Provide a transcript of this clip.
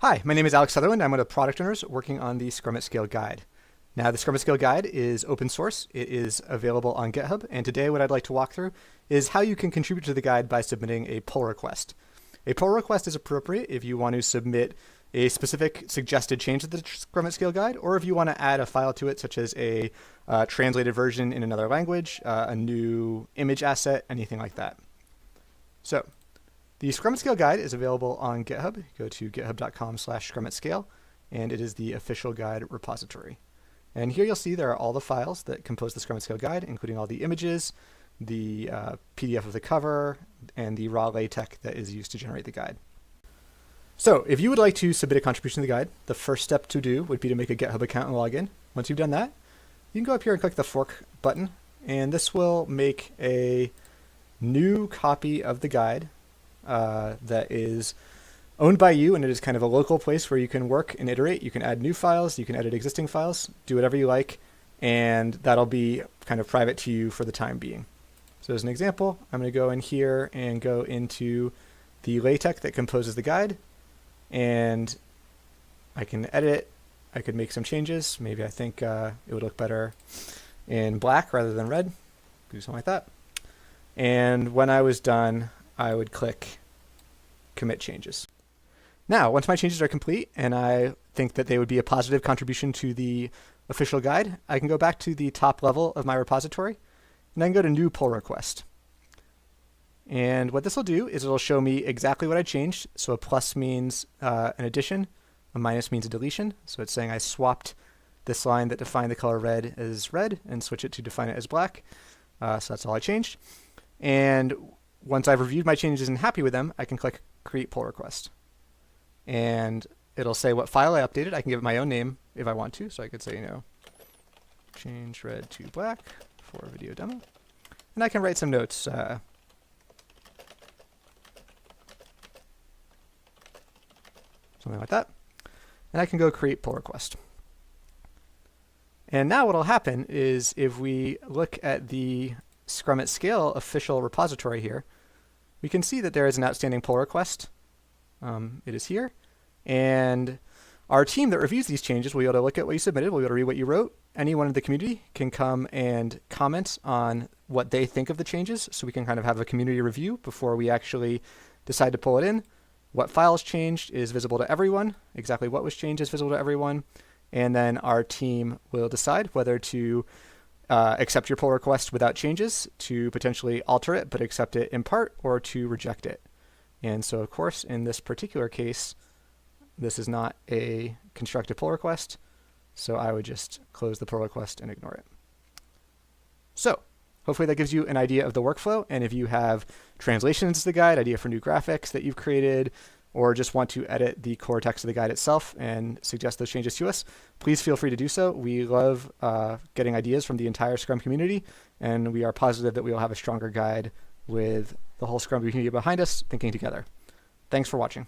Hi, my name is Alex Sutherland. I'm one of the product owners working on the Scrum at Scale guide. Now, the Scrum at Scale guide is open source. It is available on GitHub. And today what I'd like to walk through is how you can contribute to the guide by submitting a pull request. A pull request is appropriate if you want to submit a specific suggested change to the Scrum at Scale guide, or if you want to add a file to it, such as a translated version in another language, a new image asset, anything like that. So, the Scrum at Scale guide is available on GitHub. Go to github.com/scrum@scale, and it is the official guide repository. And here you'll see there are all the files that compose the Scrum at Scale guide, including all the images, the PDF of the cover, and the raw LaTeX that is used to generate the guide. So if you would like to submit a contribution to the guide, the first step to do would be to make a GitHub account and log in. Once you've done that, you can go up here and click the fork button, and this will make a new copy of the guide that is owned by you, and it is kind of a local place where you can work and iterate. You can add new files, you can edit existing files, do whatever you like, and that'll be kind of private to you for the time being. So as an example, I'm going to go in here and go into the LaTeX that composes the guide, and I can edit it. I could make some changes. Maybe I think it would look better in black rather than red. Do something like that. And when I was done, I would click Commit Changes. Now, once my changes are complete and I think that they would be a positive contribution to the official guide, I can go back to the top level of my repository and I can go to New Pull Request. And what this will do is it'll show me exactly what I changed. So a plus means an addition, a minus means a deletion. So it's saying I swapped this line that defined the color red as red and switch it to define it as black. So that's all I changed. And once I've reviewed my changes and happy with them, I can click Create Pull Request. And it'll say what file I updated. I can give it my own name if I want to. So I could say, change red to black for a video demo. And I can write some notes. Something like that. And I can go Create Pull Request. And now what will happen is if we look at the Scrum at Scale official repository here, we can see that there is an outstanding pull request. It is here. And our team that reviews these changes will be able to look at what you submitted, will be able to read what you wrote. Anyone in the community can come and comment on what they think of the changes, so we can kind of have a community review before we actually decide to pull it in. What files changed is visible to everyone. Exactly what was changed is visible to everyone. And then our team will decide whether to accept your pull request without changes, to potentially alter it but accept it in part, or to reject it. And so, of course, in this particular case, this is not a constructive pull request, so I would just close the pull request and ignore it. So hopefully that gives you an idea of the workflow, and if you have translations to the guide, idea for new graphics that you've created, or just want to edit the core text of the guide itself and suggest those changes to us, please feel free to do so. We love getting ideas from the entire Scrum community, and we are positive that we will have a stronger guide with the whole Scrum community behind us thinking together. Thanks for watching.